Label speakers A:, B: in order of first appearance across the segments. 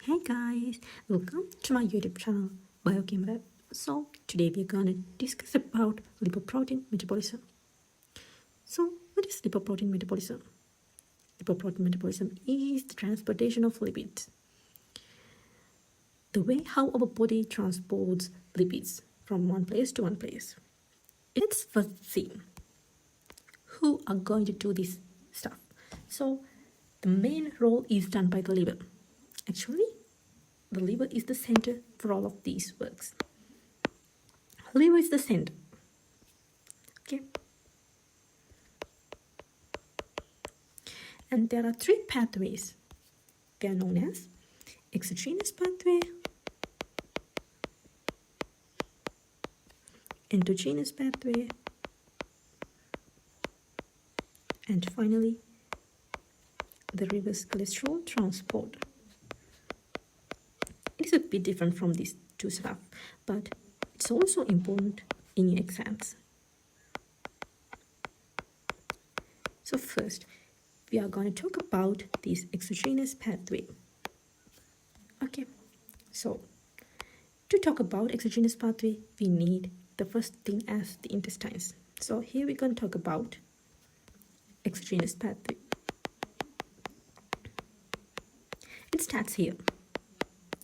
A: Hey guys, welcome to my YouTube channel Biochem. So today we are going to discuss about lipoprotein metabolism. So what is lipoprotein metabolism? Lipoprotein metabolism is the transportation of lipids. The way how our body transports lipids from one place to one place. Let's first see who are going to do this stuff. So the main role is done by the liver. Actually, the liver is the center for all of these works. Liver is the center. Okay. And there are three pathways. They are known as exogenous pathway, endogenous pathway, and finally the reverse cholesterol transport. It is a bit different from these two stuff, but it's also important in your exams. So first, we are going to talk about this exogenous pathway. Okay, so to talk about exogenous pathway, we need the first thing as the intestines. So here we're going to talk about exogenous pathway. It starts here.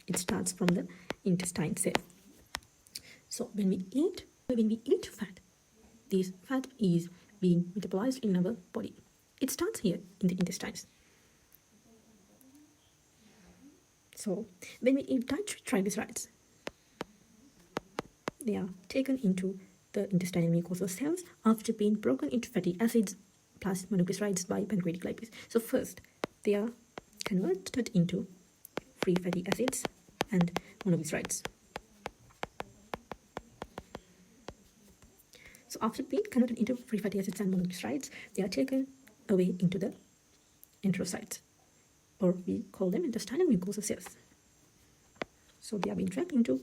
A: It starts from the intestine cell. So when we eat fat, this fat is being metabolized in our body. It starts here in the intestines. So when we eat dietary triglycerides, they are taken into the intestinal mucosal cells after being broken into fatty acids plus monoglycerides by pancreatic lipase. So first, they are converted into free fatty acids and monoglycerides. So after being converted into free fatty acids and monoglycerides, they are taken away into the enterocytes, or we call them intestinal mucosal cells. So they are being trapped into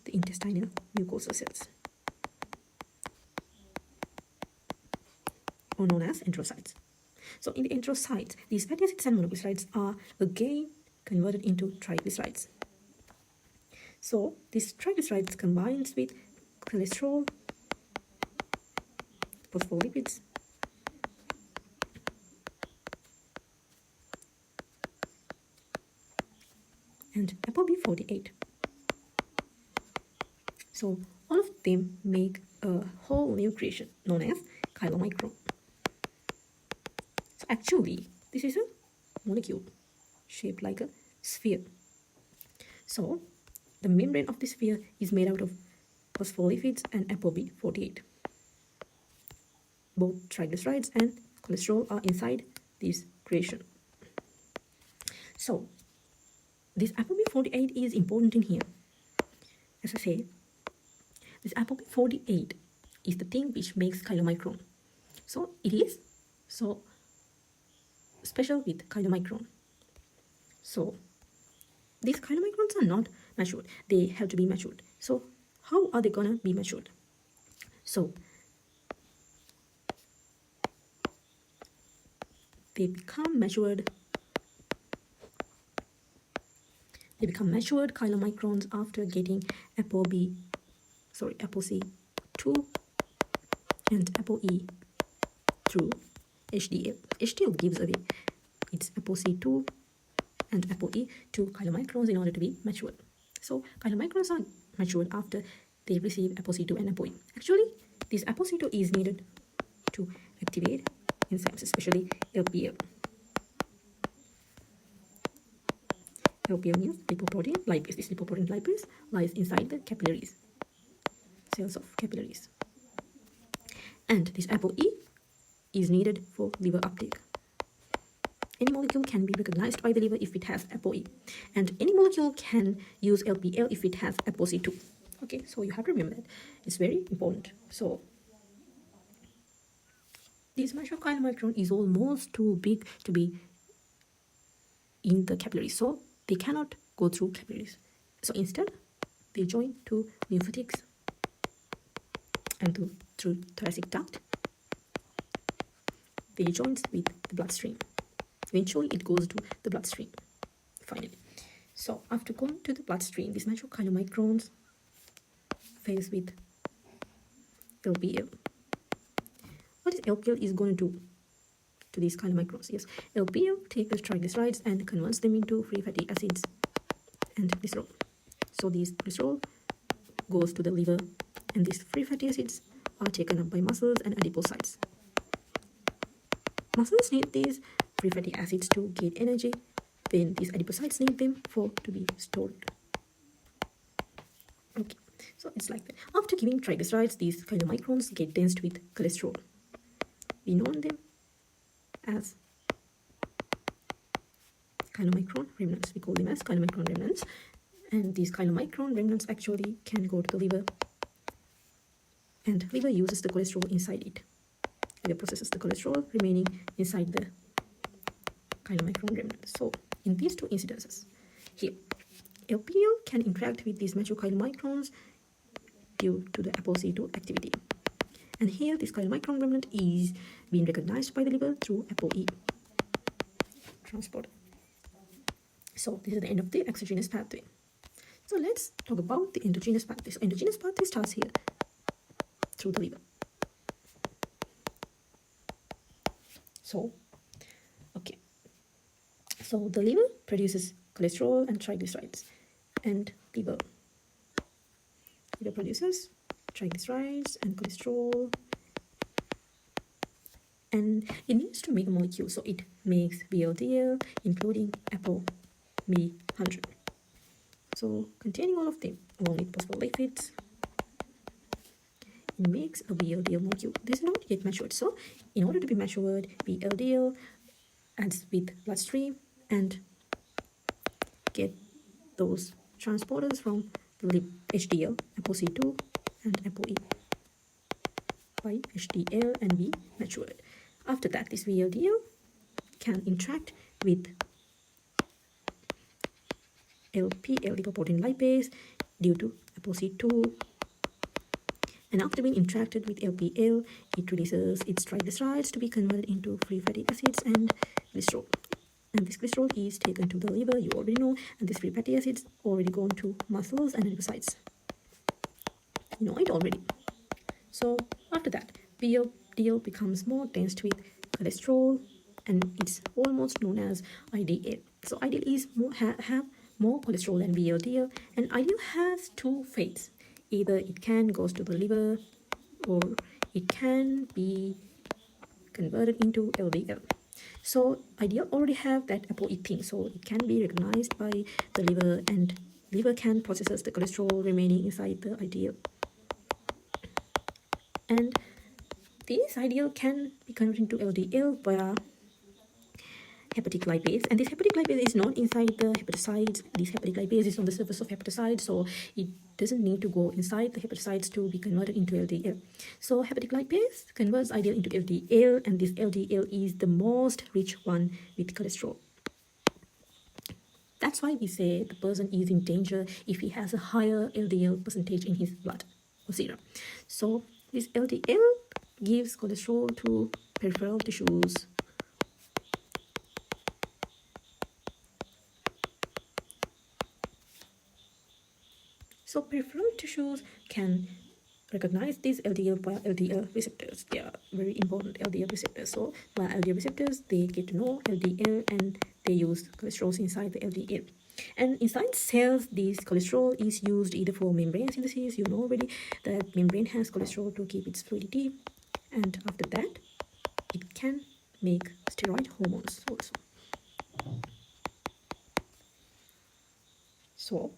A: the intestinal mucosal cells, or known as enterocytes. So in the enterocytes, these fatty acids and monoglycerides are again converted into triglycerides. So these triglycerides combines with cholesterol, phospholipids, and ApoB48. So all of them make a whole new creation known as chylomicron. So actually, this is a molecule shaped like a sphere. So the membrane of the sphere is made out of phospholipids and ApoB48. Both triglycerides and cholesterol are inside this creation. So this ApoB48 is important in here. As I say, this ApoB48 is the thing which makes chylomicron. So it is so special with chylomicron. So these chylomicrons are not matured. They have to be matured. So how are they gonna be matured? So they become matured chylomicrons after getting ApoC2 and ApoE through HDL. HDL gives away its ApoC2 and ApoE to chylomicrons in order to be matured. So chylomicrons are matured after they receive ApoC2 and ApoE. Actually, this ApoC2 is needed to activate enzymes, especially LPL. LPL means lipoprotein lipase. This lipoprotein lipase lies inside the capillaries, cells of capillaries. And this ApoE is needed for liver uptake. Any molecule can be recognized by the liver if it has ApoE, and any molecule can use LPL if it has ApoC2. Okay, so you have to remember that. It's very important. So this mature chylomicron is almost too big to be in the capillaries, so they cannot go through capillaries. So instead, they join to lymphatics and through thoracic duct. They join with the bloodstream. Eventually, it goes to the bloodstream, finally. So after going to the bloodstream, these natural chylomicrons phase with LPL. What is LPL is going to do to these chylomicrons? Yes, LPL takes the triglycerides and converts them into free fatty acids and glycerol. So these glycerol goes to the liver, and these free fatty acids are taken up by muscles and adipocytes. Muscles need these free fatty acids to gain energy, when these adipocytes need them to be stored. Okay, so it's like that. After giving triglycerides, these chylomicrons get densed with cholesterol. We know them as chylomicron remnants. We call them as chylomicron remnants. And these chylomicron remnants actually can go to the liver, and liver uses the cholesterol inside it. Liver processes the cholesterol remaining inside the chylomicron remnant. So in these two incidences, here, LPL can interact with these mature chylomicrons due to the ApoC2 activity. And here, this chylomicron remnant is being recognized by the liver through ApoE transport. So this is the end of the exogenous pathway. So let's talk about the endogenous pathway. So endogenous pathway starts here through the liver. So, okay. So the liver produces cholesterol and triglycerides, and liver produces triglycerides and cholesterol, and it needs to make a molecule, so it makes VLDL, including ApoB100. So containing all of them along with phospholipids, it makes a VLDL molecule. This is not yet matured, so in order to be matured, VLDL adds with bloodstream and get those transporters from the HDL, ApoC2 and ApoE by HDL and be matured. After that, this VLDL can interact with LPL, lipoprotein lipase, due to ApoC2. And after being interacted with LPL, it releases its triglycerides to be converted into free fatty acids and glycerol. And this glycerol is taken to the liver, you already know, and these free fatty acids already gone to muscles and adipocytes. You know it already. So after that, VLDL becomes more dense with cholesterol, and it's almost known as IDL. So IDL is have more cholesterol than VLDL, and IDL has two fates. Either it can goes to the liver, or it can be converted into LDL. So IDL already have that ApoE thing, so it can be recognized by the liver, and liver can process the cholesterol remaining inside the IDL. And this IDL can be converted into LDL via hepatic lipase, and this hepatic lipase is not inside the hepatocytes. This hepatic lipase is on the surface of hepatocytes, so it doesn't need to go inside the hepatocytes to be converted into LDL. So hepatic lipase converts IDL into LDL, and this LDL is the most rich one with cholesterol. That's why we say the person is in danger if he has a higher LDL percentage in his blood or serum. So this LDL gives cholesterol to peripheral tissues. So peripheral tissues can recognize these LDL via LDL receptors. They are very important LDL receptors. So via LDL receptors, they get to know LDL, and they use cholesterol inside the LDL. And inside cells, this cholesterol is used either for membrane synthesis. You know already that membrane has cholesterol to keep its fluidity. And after that, it can make steroid hormones also. So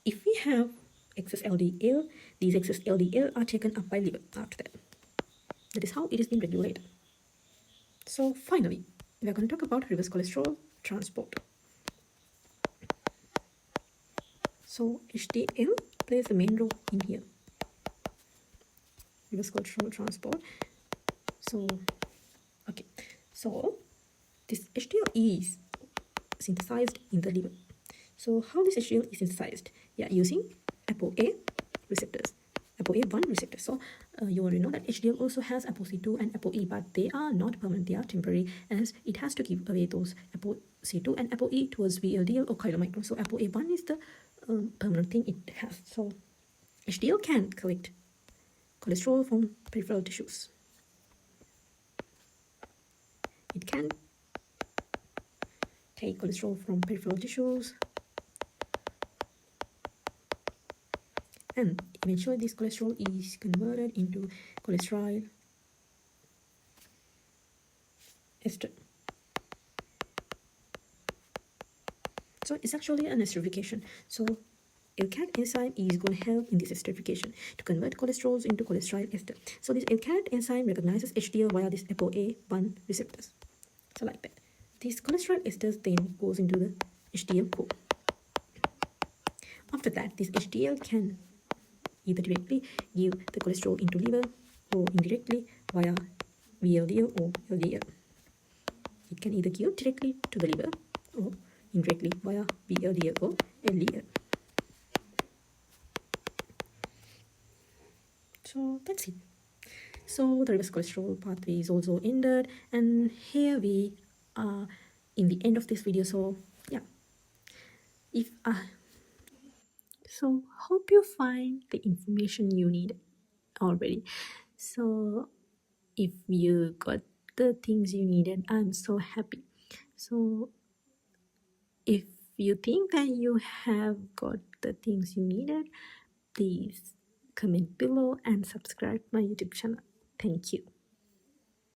A: if we have excess LDL, these excess LDL are taken up by liver after that. That is how it is being regulated. So finally, we are going to talk about reverse cholesterol transport. So HDL plays the main role in here. Reverse cholesterol transport. So, okay. So this HDL is synthesized in the liver. So how this HDL is synthesized? Yeah, using ApoA receptors. ApoA1 receptors. So you already know that HDL also has ApoC2 and ApoE, but they are not permanent, they are temporary, as it has to give away those ApoC2 and ApoE towards VLDL or Chylomicron. So ApoA1 is the permanent thing it has. So HDL can collect cholesterol from peripheral tissues. It can take cholesterol from peripheral tissues, and eventually this cholesterol is converted into cholesterol ester. So it's actually an esterification. So LCAT enzyme is going to help in this esterification to convert cholesterols into cholesterol ester. So this LCAT enzyme recognizes HDL via this ApoA1 receptors. So like that. These cholesterol esters then goes into the HDL core. After that, this HDL can either directly give the cholesterol into liver or indirectly via VLDL or LDL. It can either give directly to the liver or indirectly via VLDL or LDL. So that's it. So the reverse cholesterol pathway is also ended, and here we are in the end of this video. So yeah, so hope you find the information you need already. So if you got the things you needed, I'm so happy. So if you think that you have got the things you needed, please comment below and subscribe my YouTube channel. Thank you.